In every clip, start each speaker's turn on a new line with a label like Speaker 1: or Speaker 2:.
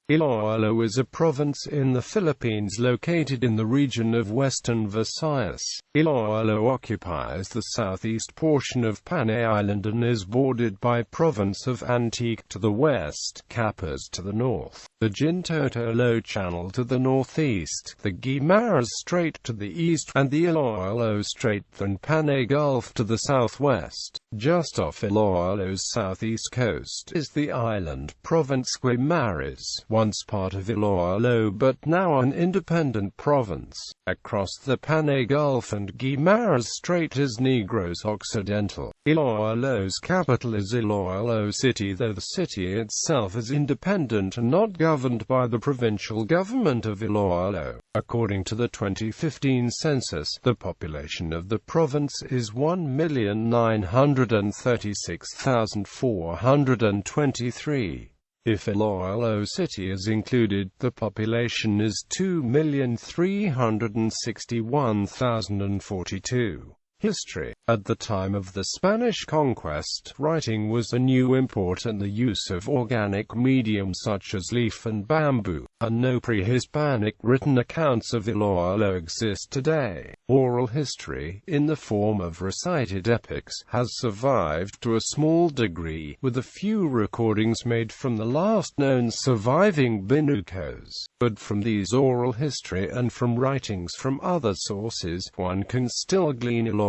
Speaker 1: Iloilo is a province in the Philippines located in the region of Western Visayas. Iloilo occupies the southeast portion of Panay Island and is bordered by province of Antique to the west, Capiz to the north, the Jintotolo Channel to the northeast, the Guimaras Strait to the east, and the Iloilo Strait and Panay Gulf to the southwest. Just off Iloilo's southeast coast is the island province Guimaras, once part of Iloilo but now an independent province. Across the Panay Gulf and Guimaras Strait is Negros Occidental. Iloilo's capital is Iloilo City, though the city itself is independent and not governed by the provincial government of Iloilo. According to the 2015 census, the population of the province is 1,936,423. If Iloilo City is included, the population is 2,361,042. History. At the time of the Spanish conquest, writing was a new import and the use of organic mediums such as leaf and bamboo, and no pre-Hispanic written accounts of Iloilo exist today. Oral history, in the form of recited epics, has survived to a small degree, with a few recordings made from the last known surviving Binucos. But from these oral history and from writings from other sources, one can still glean Iloilo's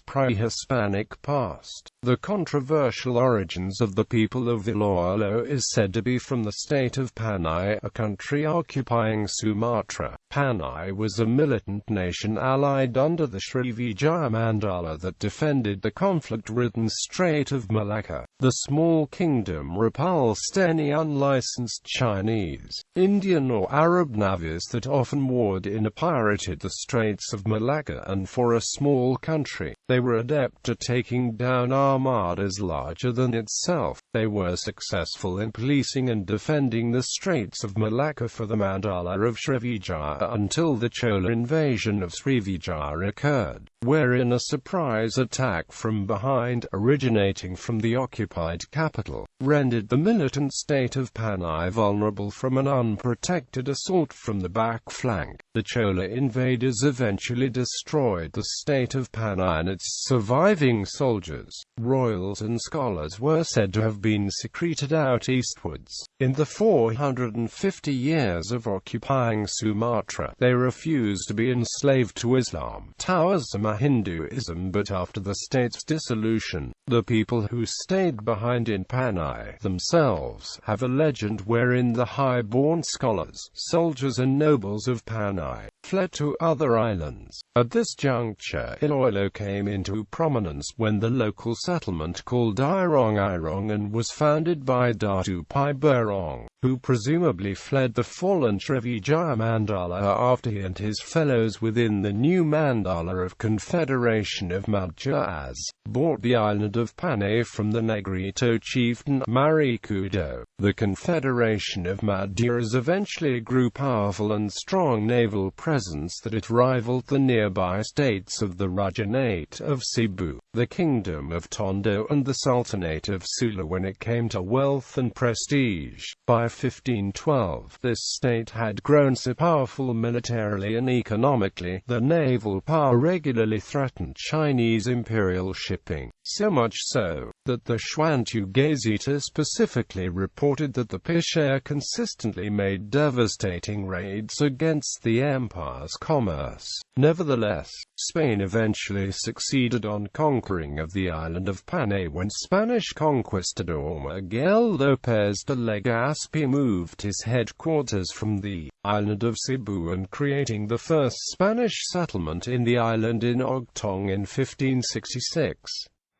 Speaker 1: pre-Hispanic past. The controversial origins of the people of Iloilo is said to be from the state of Panay, a country occupying Sumatra. Panay was a militant nation allied under the Srivijaya Mandala that defended the conflict-ridden Strait of Malacca. The small kingdom repulsed any unlicensed Chinese, Indian or Arab navies that often warred in or pirated the Straits of Malacca, and for a small country, they were adept at taking down armadas larger than itself. They were successful in policing and defending the Straits of Malacca for the Mandala of Srivijaya until the Chola invasion of Srivijaya occurred, wherein a surprise attack from behind, originating from the occupied capital, rendered the militant state of Panay vulnerable from an unprotected assault from the back flank. The Chola invaders eventually destroyed the state of Panay and its surviving soldiers, royals and scholars were said to have been secreted out eastwards. In the 450 years of occupying Sumatra, they refused to be enslaved to Islam, Taoism or Hinduism, but after the state's dissolution, the people who stayed behind in Panay themselves have a legend wherein the high-born scholars, soldiers and nobles of Panay fled to other islands. At this juncture, Iloilo came into prominence when the local settlement called Irong and was founded by Datu Pai Berong, who presumably fled the fallen Srivijaya Mandala after he and his fellows within the new Mandala of Confederation of Madras bought the island of Panay from the Negrito chieftain Marikudo. The Confederation of Madras eventually grew powerful and strong naval presence that it rivaled the nearby states of the Rajanate of Cebu, the Kingdom of Tondo and the Sultanate of Sulu when it came to wealth and prestige. By 1512, this state had grown so powerful militarily and economically, the naval power regularly threatened Chinese imperial shipping, so much so that the Xuantu Gazeta specifically reported that the Pichere consistently made devastating raids against the empire's commerce. Nevertheless, Spain eventually succeeded on conquering of the island of Panay when Spanish conquistador Miguel López de Legazpi moved his headquarters from the island of Cebu and creating the first Spanish settlement in the island in Ogtong in 1566.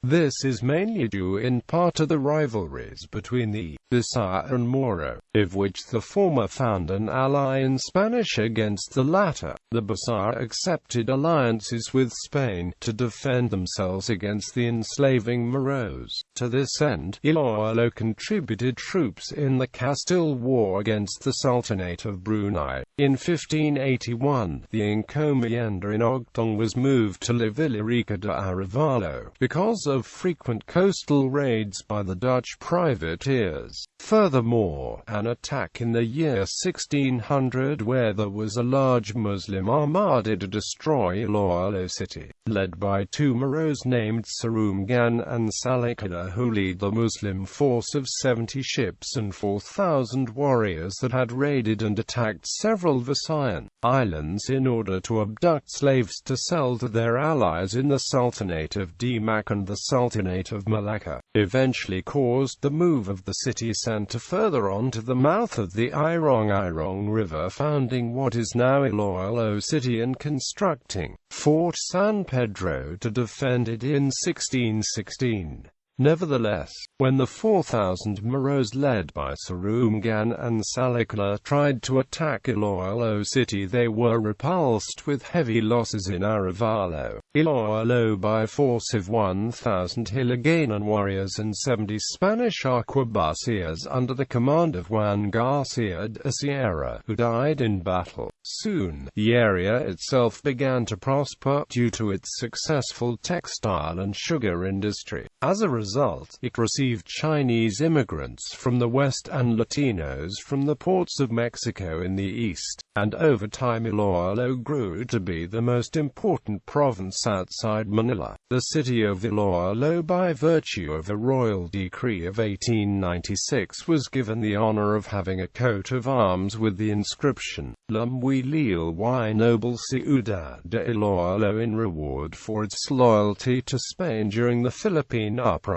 Speaker 1: This is mainly due in part to the rivalries between the Bisaya and Moro, of which the former found an ally in Spanish against the latter. The Bisaya accepted alliances with Spain to defend themselves against the enslaving Moros. To this end, Iloilo contributed troops in the Castile War against the Sultanate of Brunei. In 1581, the encomienda in Ogtong was moved to La Villa Rica de Arevalo because of frequent coastal raids by the Dutch privateers. Furthermore, an attack in the year 1600 where there was a large Muslim armada to destroy Iloilo city, led by two Moros named Sarumgan and Salikada, who lead the Muslim force of 70 ships and 4,000 warriors that had raided and attacked several Visayan islands in order to abduct slaves to sell to their allies in the Sultanate of Demak and the Sultanate of Malacca, eventually caused the move of the city centre further on to the mouth of the Irong River, founding what is now Iloilo City and constructing Fort San Pedro to defend it in 1616. Nevertheless, when the 4,000 Moros led by Sarumgan and Salikla tried to attack Iloilo city, they were repulsed with heavy losses in Arevalo, Iloilo by force of 1,000 Hiligaynon warriors and 70 Spanish arquebusiers under the command of Juan Garcia de Sierra, who died in battle. Soon, the area itself began to prosper due to its successful textile and sugar industry. As a result, it received Chinese immigrants from the west and Latinos from the ports of Mexico in the east, and over time Iloilo grew to be the most important province outside Manila. The city of Iloilo, by virtue of a royal decree of 1896, was given the honor of having a coat of arms with the inscription, Lil y Noble Ciudad de Iloilo, in reward for its loyalty to Spain during the Philippine Uprising.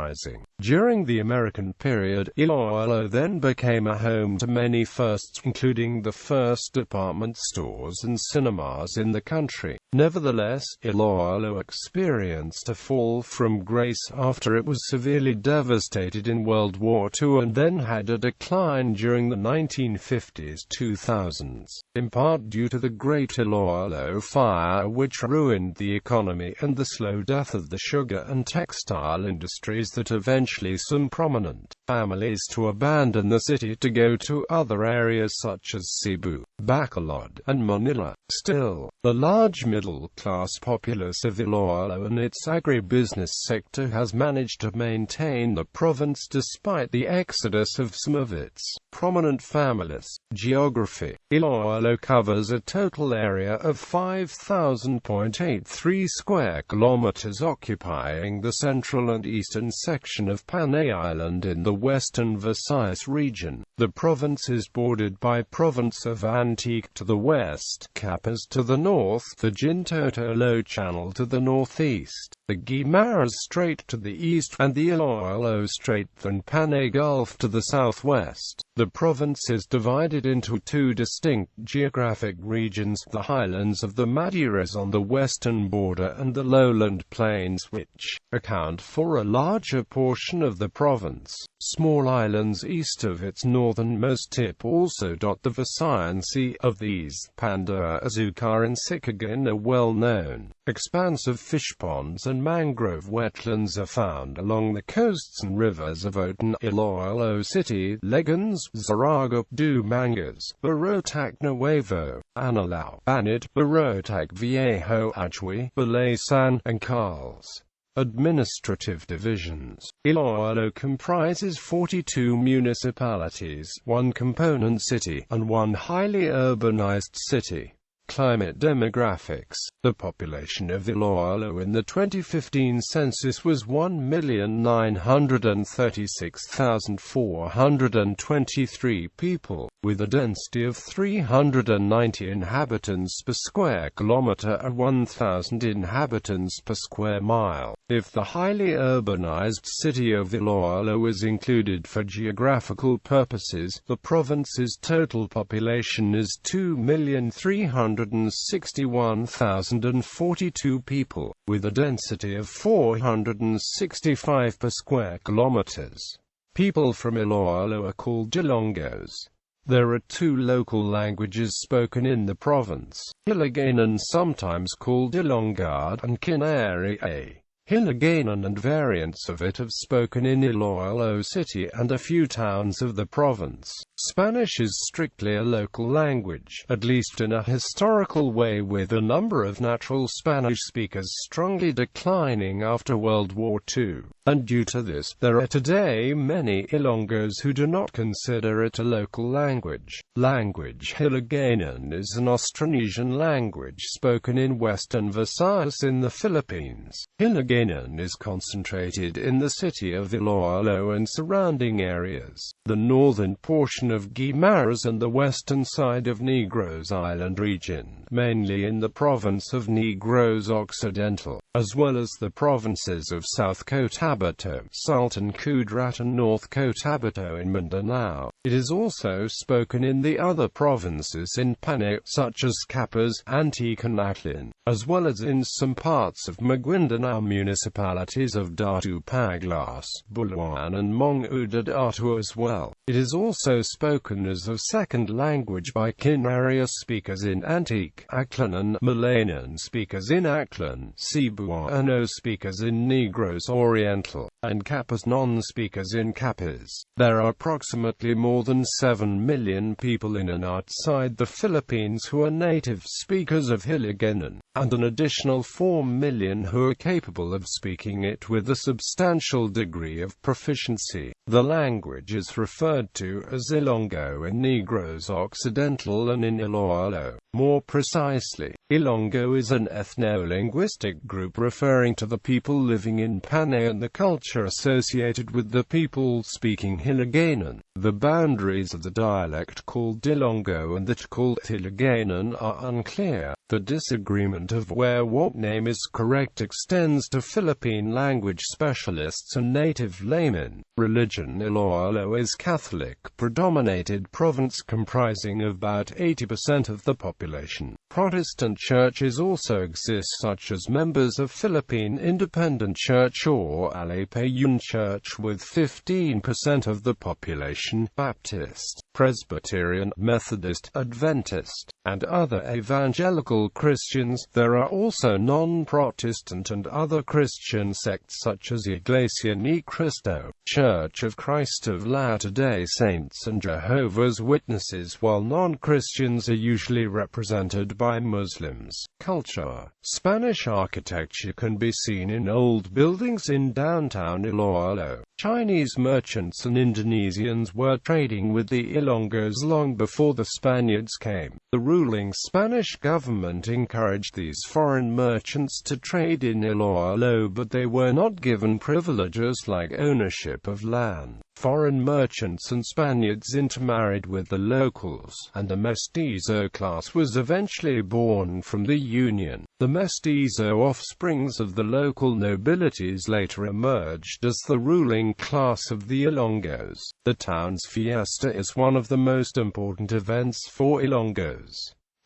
Speaker 1: During the American period, Iloilo then became a home to many firsts, including the first department stores and cinemas in the country. Nevertheless, Iloilo experienced a fall from grace after it was severely devastated in World War II and then had a decline during the 1950s-2000s, in part due to the Great Iloilo Fire, which ruined the economy, and the slow death of the sugar and textile industries that eventually some prominent families to abandon the city to go to other areas such as Cebu, Bacolod, and Manila. Still, the large middle-class populace of Iloilo and its agribusiness sector has managed to maintain the province despite the exodus of some of its prominent families. Geography. Iloilo covers a total area of 5,000.83 square kilometers, occupying the central and eastern section of Panay Island in the Western Visayas region. The province is bordered by province of Antique to the west, Capiz to the north, the Jintotolo Channel to the northeast, the Guimaras Strait to the east, and the Iloilo Strait and Panay Gulf to the southwest. The province is divided into two distinct geographic regions, the highlands of the Madeiras on the western border and the lowland plains, which account for a larger portion of the province. Small islands east of its northernmost tip also dot the Visayan Sea. Of these, Panda, Azúcar and Sicagan are well known. Expansive fish ponds and mangrove wetlands are found along the coasts and rivers of Otan, Iloilo City, Legans, Zaragoza, Dumangas, Barotac Nuevo, Anilao, Banat, Barotac Viejo, Ajwi, Balasan, and Carls. Administrative divisions. Iloilo comprises 42 municipalities, one component city, and one highly urbanized city. Climate. Demographics. The population of Iloilo in the 2015 census was 1,936,423 people, with a density of 390 inhabitants per square kilometer and 1,000 inhabitants per square mile. If the highly urbanized city of Iloilo is included for geographical purposes, the province's total population is 2,361,042 people, with a density of 465 per square kilometers. People from Iloilo are called Ilonggos. There are two local languages spoken in the province, Hiligaynon, sometimes called Ilonggad, and Kinare. Hiligaynon and variants of it have spoken in Iloilo City and a few towns of the province. Spanish is strictly a local language, at least in a historical way, with the number of natural Spanish speakers strongly declining after World War II. And due to this, there are today many Ilonggos who do not consider it a local language. Language Hiligaynon is an Austronesian language spoken in Western Visayas in the Philippines. Hiligaynon is concentrated in the city of Iloilo and surrounding areas, the northern portion of Guimaras and the western side of Negros Island region, mainly in the province of Negros Occidental, as well as the provinces of South Cotabato, Sultan Kudarat and North Cotabato in Mindanao. It is also spoken in the other provinces in Panay, such as Capiz, Antique-Aclan, as well as in some parts of Maguindanao municipalities of Datu Paglas, Bulawan and Mong-Udad-Atu as well. It is also spoken as a second language by Canaria speakers in Antique-Aclan and Malayanan speakers in Aclan, Cebuano speakers in Negros Oriental, and Capiz non-speakers in Capiz. There are approximately more than 7 million people in and outside the Philippines who are native speakers of Hiligaynon, and an additional 4 million who are capable of speaking it with a substantial degree of proficiency. The language is referred to as Ilonggo in Negros Occidental and in Iloilo. More precisely, Ilonggo is an ethno-linguistic group referring to the people living in Panay and the culture associated with the people speaking Hiligaynon. The boundaries of the dialect called Ilonggo and that called Hiligaynon are unclear. The disagreement of where what name is correct extends to Philippine language specialists and native laymen. Religion Iloilo is Catholic predominated province comprising about 80% of the population. Protestant churches also exist, such as members of Philippine Independent Church or Alipayun Church with 15% of the population, Baptist, Presbyterian, Methodist, Adventist, and other evangelical Christians. There are also non-Protestant and other Christian sects such as Iglesia Ni Cristo, Church of Christ of Latter-day Saints and Jehovah's Witnesses, while non-Christians are usually represented by Muslims. Culture. Spanish architecture can be seen in old buildings in downtown Iloilo. Chinese merchants and Indonesians were trading with the Ilonggos long before the Spaniards came. The ruling Spanish government encouraged these foreign merchants to trade in Iloilo, but they were not given privileges like ownership of land. Foreign merchants and Spaniards intermarried with the locals, and a mestizo class was eventually born from the union. The mestizo offsprings of the local nobilities later emerged as the ruling class of the Ilonggos. The town's fiesta is one of the most important events for Ilonggos.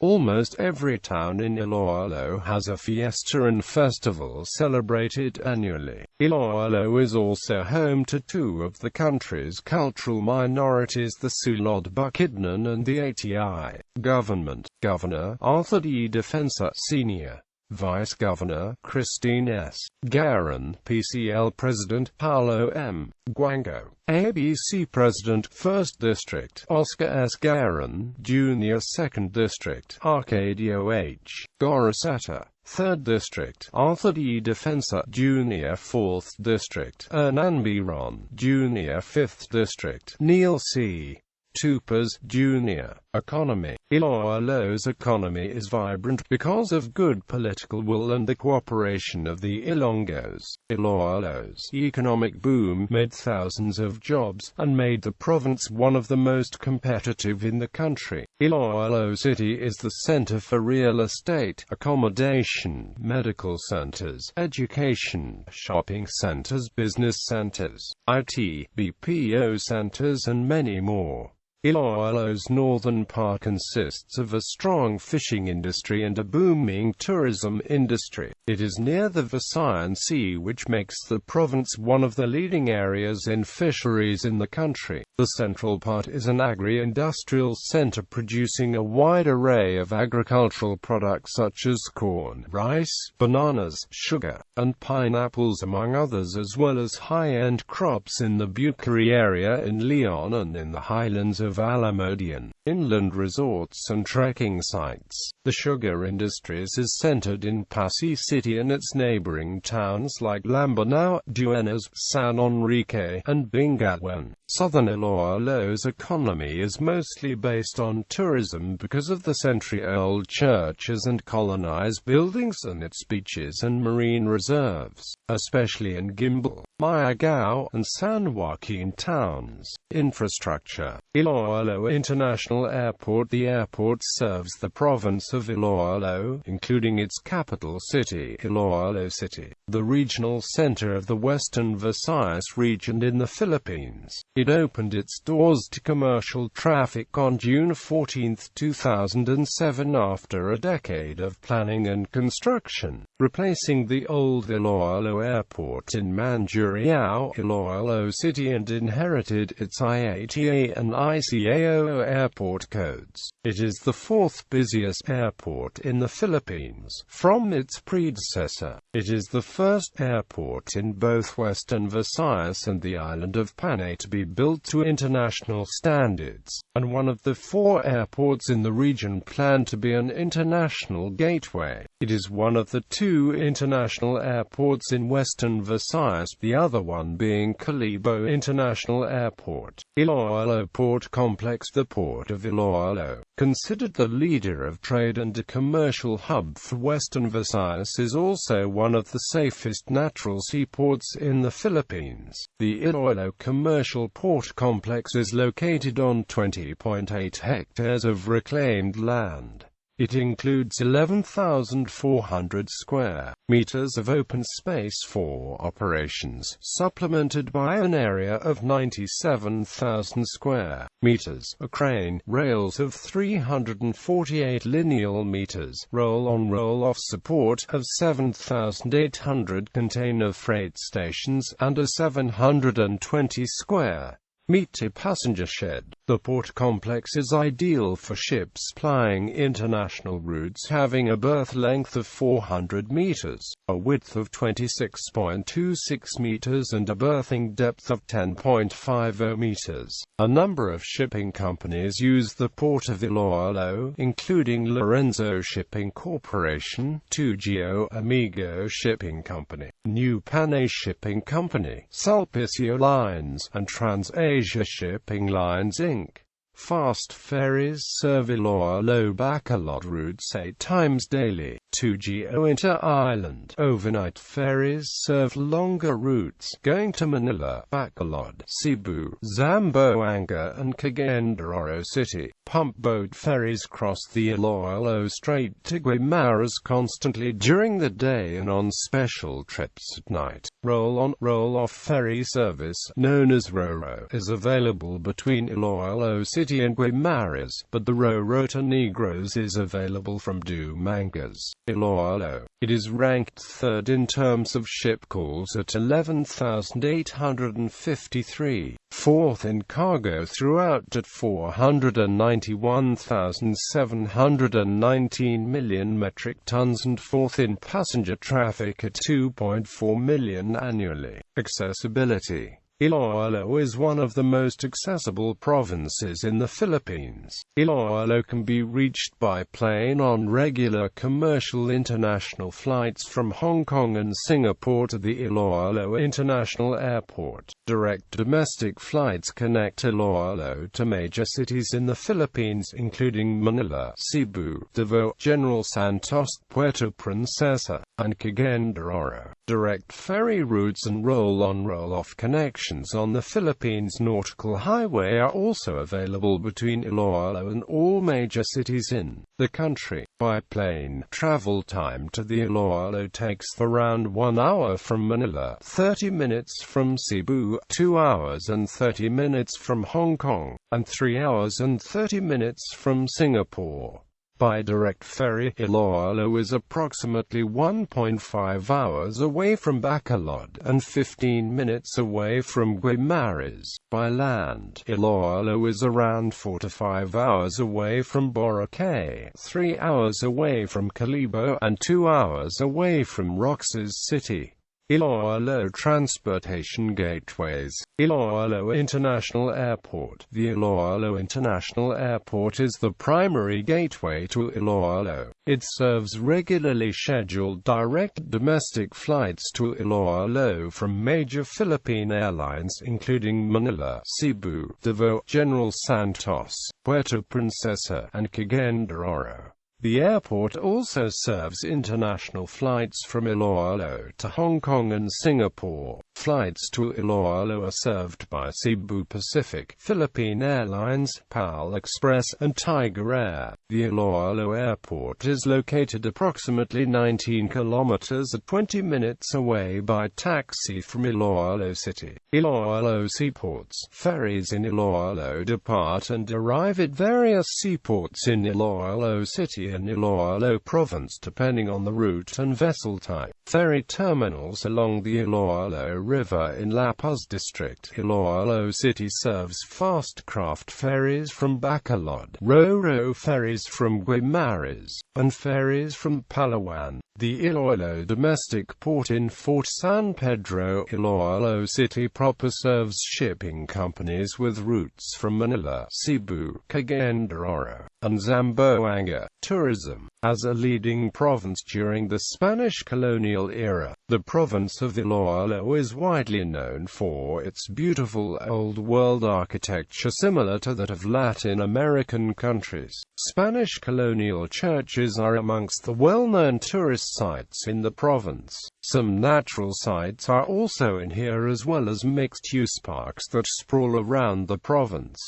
Speaker 1: Almost every town in Iloilo has a fiesta and festival celebrated annually. Iloilo is also home to two of the country's cultural minorities, the Sulod Bukidnon and the ATI. Government. Governor Arthur D. Defensa Sr. Vice Governor Christine S. Garin, PCL President Paulo M. Guango, ABC President 1st District Oscar S. Garin, Jr. 2nd District Arcadio H. Goroseta, 3rd District Arthur D. Defensa Jr. 4th District Hernan Biron, Jr. 5th District Neil C. Tupas, Jr. Economy. Iloilo's economy is vibrant because of good political will and the cooperation of the Ilonggos. Iloilo's economic boom made thousands of jobs, and made the province one of the most competitive in the country. Iloilo City is the center for real estate, accommodation, medical centers, education, shopping centers, business centers, IT, BPO centers and many more. Iloilo's northern part consists of a strong fishing industry and a booming tourism industry. It is near the Visayan Sea, which makes the province one of the leading areas in fisheries in the country. The central part is an agri-industrial center producing a wide array of agricultural products such as corn, rice, bananas, sugar, and pineapples among others, as well as high-end crops in the Bucari area in Leon and in the highlands of of Alamodian, inland resorts and trekking sites. The sugar industries is centered in Pasay City and its neighboring towns like Lambanao, Duenas, San Enrique, and Bengawan. Southern Iloilo's economy is mostly based on tourism because of the century-old churches and colonized buildings and its beaches and marine reserves, especially in Gimbal, Mayagao, and San Joaquin towns. Infrastructure. Iloilo International Airport. The airport serves the province of Iloilo, including its capital city, Iloilo City, the regional center of the Western Visayas region in the Philippines. It opened its doors to commercial traffic on June 14, 2007 after a decade of planning and construction, replacing the old Iloilo Airport in Mandurriao, Iloilo City, and inherited its IATA and ICAO airport codes. It is the fourth busiest airport in the Philippines, from its predecessor. It is the first airport in both Western Visayas and the island of Panay to be built to international standards, and one of the 4 airports in the region planned to be an international gateway. It is one of the 2 international airports in Western Visayas, the other one being Calibo International Airport. Iloilo Port Complex. The Port of Iloilo, considered the leader of trade and a commercial hub for Western Visayas, is also one of the safest natural seaports in the Philippines. The Iloilo Commercial Port Complex is located on 20.8 hectares of reclaimed land. It includes 11,400 square meters of open space for operations, supplemented by an area of 97,000 square meters, a crane, rails of 348 lineal meters, roll-on roll-off support of 7,800 container freight stations, and a 720 square meter passenger shed. The port complex is ideal for ships plying international routes having a berth length of 400 meters, a width of 26.26 meters and a berthing depth of 10.50 meters. A number of shipping companies use the port of Iloilo, including Lorenzo Shipping Corporation, Tugio Amigo Shipping Company, New Panay Shipping Company, Sulpicio Lines, and Trans-Asia Shipping Lines Inc. Fast ferries serve Iloilo Bacolod routes 8 times daily. Tugio Inter-Island overnight ferries serve longer routes going to Manila, Bacolod, Cebu, Zamboanga, and Cagayan de Oro City. Pump boat ferries cross the Iloilo Strait to Guimaras constantly during the day and on special trips at night. Roll-on, roll-off ferry service, known as RoRo, is available between Iloilo City and Guimaras, but the RoRo to Negros is available from Dumangas, Iloilo. It is ranked 3rd in terms of ship calls at 11,853, 4th in cargo throughout at 491,719 million metric tons and 4th in passenger traffic at 2.4 million annually. Accessibility. Iloilo is one of the most accessible provinces in the Philippines. Iloilo can be reached by plane on regular commercial international flights from Hong Kong and Singapore to the Iloilo International Airport. Direct domestic flights connect Iloilo to major cities in the Philippines including Manila, Cebu, Davao, General Santos, Puerto Princesa, and Cagayan de Oro. Direct ferry routes and roll-on roll-off connections on the Philippines Nautical Highway are also available between Iloilo and all major cities in the country. By plane, travel time to the Iloilo takes around 1 hour from Manila, 30 minutes from Cebu, 2 hours and 30 minutes from Hong Kong, and 3 hours and 30 minutes from Singapore. By direct ferry, Iloilo is approximately 1.5 hours away from Bacolod and 15 minutes away from Guimaras. By land, Iloilo is around 4 to 5 hours away from Boracay, 3 hours away from Calibo, and 2 hours away from Roxas City. Iloilo Transportation Gateways. Iloilo International Airport. The Iloilo International Airport is the primary gateway to Iloilo. It serves regularly scheduled direct domestic flights to Iloilo from major Philippine airlines including Manila, Cebu, Davao, General Santos, Puerto Princesa, and Cagayan de Oro. The airport also serves international flights from Iloilo to Hong Kong and Singapore. Flights to Iloilo are served by Cebu Pacific, Philippine Airlines, PAL Express, and Tiger Air. The Iloilo Airport is located approximately 19 kilometers at 20 minutes away by taxi from Iloilo City. Iloilo Seaports. Ferries in Iloilo depart and arrive at various seaports in Iloilo City and Iloilo Province depending on the route and vessel type. Ferry terminals along the Iloilo River in La Paz District. Iloilo City serves fast craft ferries from Bacolod, Ro-Ro ferries from Guimaras, and ferries from Palawan. The Iloilo domestic port in Fort San Pedro. Iloilo City proper serves shipping companies with routes from Manila, Cebu, Cagayan de Oro, and Zamboanga. Tourism. As a leading province during the Spanish colonial era, the province of Iloilo is widely known for its beautiful old-world architecture similar to that of Latin American countries. Spanish colonial churches are amongst the well-known tourist sites in the province. Some natural sites are also in here as well as mixed-use parks that sprawl around the province.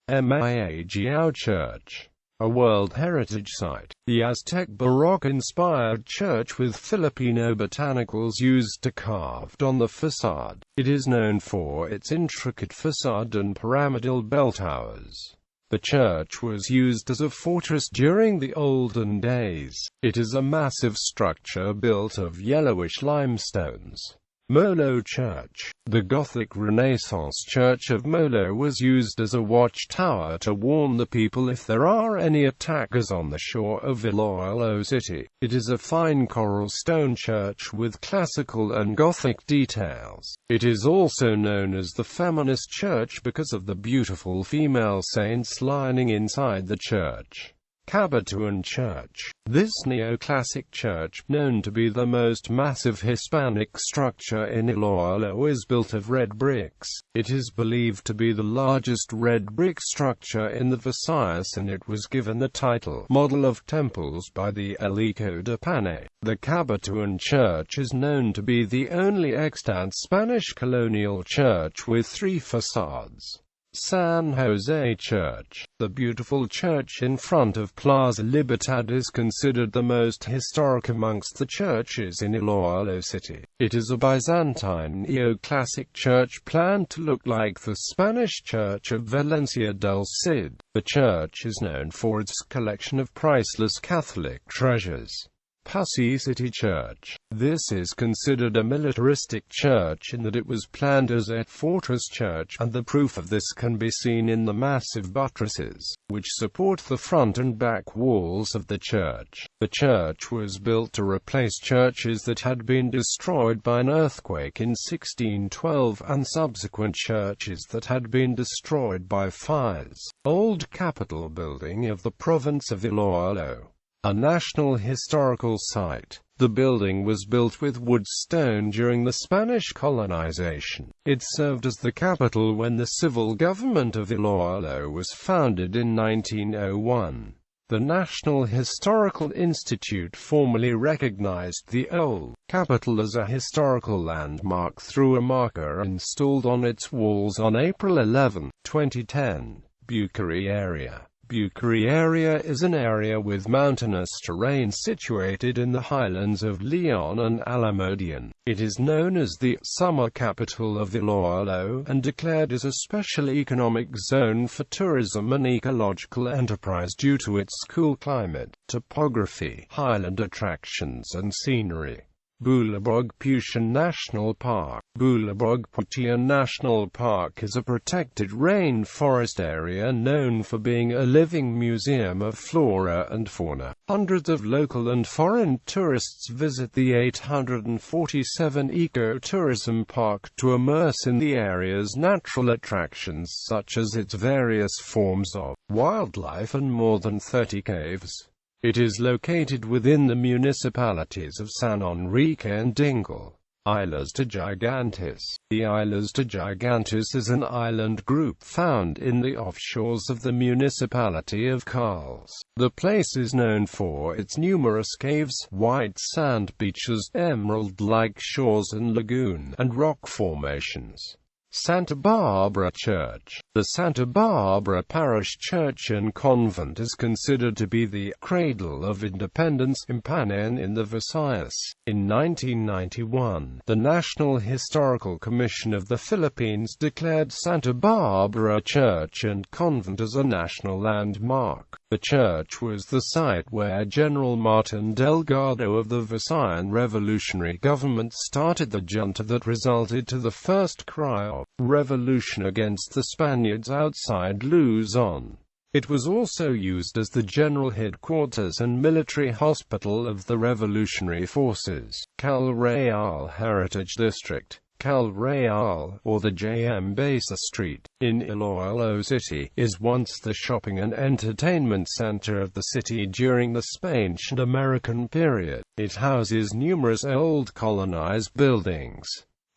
Speaker 1: Miagao Church, a World Heritage Site. The Aztec Baroque-inspired church with Filipino botanicals used to carved on the facade. It is known for its intricate facade and pyramidal bell towers. The church was used as a fortress during the olden days. It is a massive structure built of yellowish limestones. Molo Church. The Gothic Renaissance Church of Molo was used as a watchtower to warn the people if there are any attackers on the shore of Iloilo City. It is a fine coral stone church with classical and Gothic details. It is also known as the Feminist Church because of the beautiful female saints lining inside the church. Capiz Church. This neoclassic church, known to be the most massive Hispanic structure in Iloilo, is built of red bricks. It is believed to be the largest red brick structure in the Visayas and it was given the title Model of Temples by the Elico de Panay. The Capiz Church is known to be the only extant Spanish colonial church with 3 facades. San Jose Church. The beautiful church in front of Plaza Libertad is considered the most historic amongst the churches in Iloilo City. It is a Byzantine neoclassic church planned to look like the Spanish Church of Valencia del Cid. The church is known for its collection of priceless Catholic treasures. Pasay City Church. This is considered a militaristic church in that it was planned as a fortress church, and the proof of this can be seen in the massive buttresses, which support the front and back walls of the church. The church was built to replace churches that had been destroyed by an earthquake in 1612 and subsequent churches that had been destroyed by fires. Old Capitol Building of the province of Iloilo. A National Historical Site. The building was built with wood stone during the Spanish colonization. It served as the capital when the civil government of Iloilo was founded in 1901. The National Historical Institute formally recognized the old capital as a historical landmark through a marker installed on its walls on April 11, 2010. Bucari Area. Bucari area is an area with mountainous terrain situated in the highlands of Leon and Alamodian. It is known as the summer capital of Iloilo and declared as a special economic zone for tourism and ecological enterprise due to its cool climate, topography, highland attractions and scenery. Bulabog Pushan National Park. Bulabog-Putian National Park is a protected rainforest area known for being a living museum of flora and fauna. Hundreds of local and foreign tourists visit the 847 ecotourism park to immerse in the area's natural attractions such as its various forms of wildlife and more than 30 caves. It is located within the municipalities of San Enrique and Dingle. Islas de Gigantes. The Islas de Gigantes is an island group found in the offshores of the municipality of Capiz. The place is known for its numerous caves, white sand beaches, emerald-like shores and lagoon and rock formations. Santa Barbara Church. The Santa Barbara Parish Church and Convent is considered to be the cradle of independence in Panay in the Visayas. In 1991, the National Historical Commission of the Philippines declared Santa Barbara Church and Convent as a national landmark. The church was the site where General Martin Delgado of the Visayan Revolutionary Government started the junta that resulted to the first cry of revolution against the Spaniards outside Luzon. It was also used as the general headquarters and military hospital of the revolutionary forces. Cal Real Heritage District. Cal Real, or the J.M. Besa Street, in Iloilo City, is once the shopping and entertainment center of the city during the Spanish and American period. It houses numerous old colonized buildings.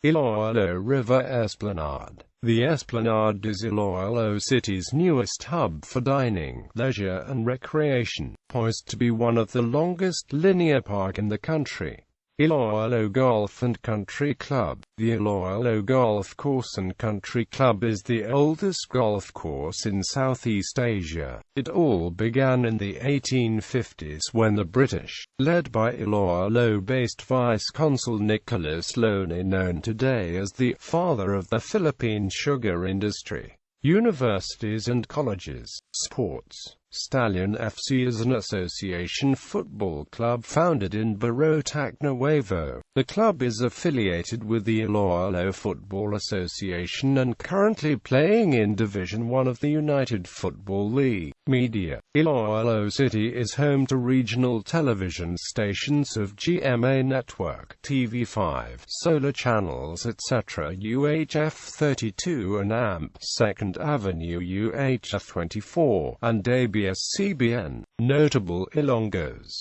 Speaker 1: Iloilo River Esplanade. The Esplanade is Iloilo City's newest hub for dining, leisure and recreation, poised to be one of the longest linear park in the country. Iloilo Golf and Country Club. The Iloilo Golf Course and Country Club is the oldest golf course in Southeast Asia. It all began in the 1850s when the British, led by Iloilo-based Vice-Consul Nicholas Loney, known today as the father of the Philippine sugar industry. Universities and colleges. Sports. Stallion FC is an association football club founded in Barotac Nuevo. The club is affiliated with the Iloilo Football Association and currently playing in Division 1 of the United Football League. Media. Iloilo City is home to regional television stations of GMA Network, TV5, solar channels etc. UHF 32 and AMP, 2nd Avenue UHF 24, and ABS-CBN. Notable Ilonggos.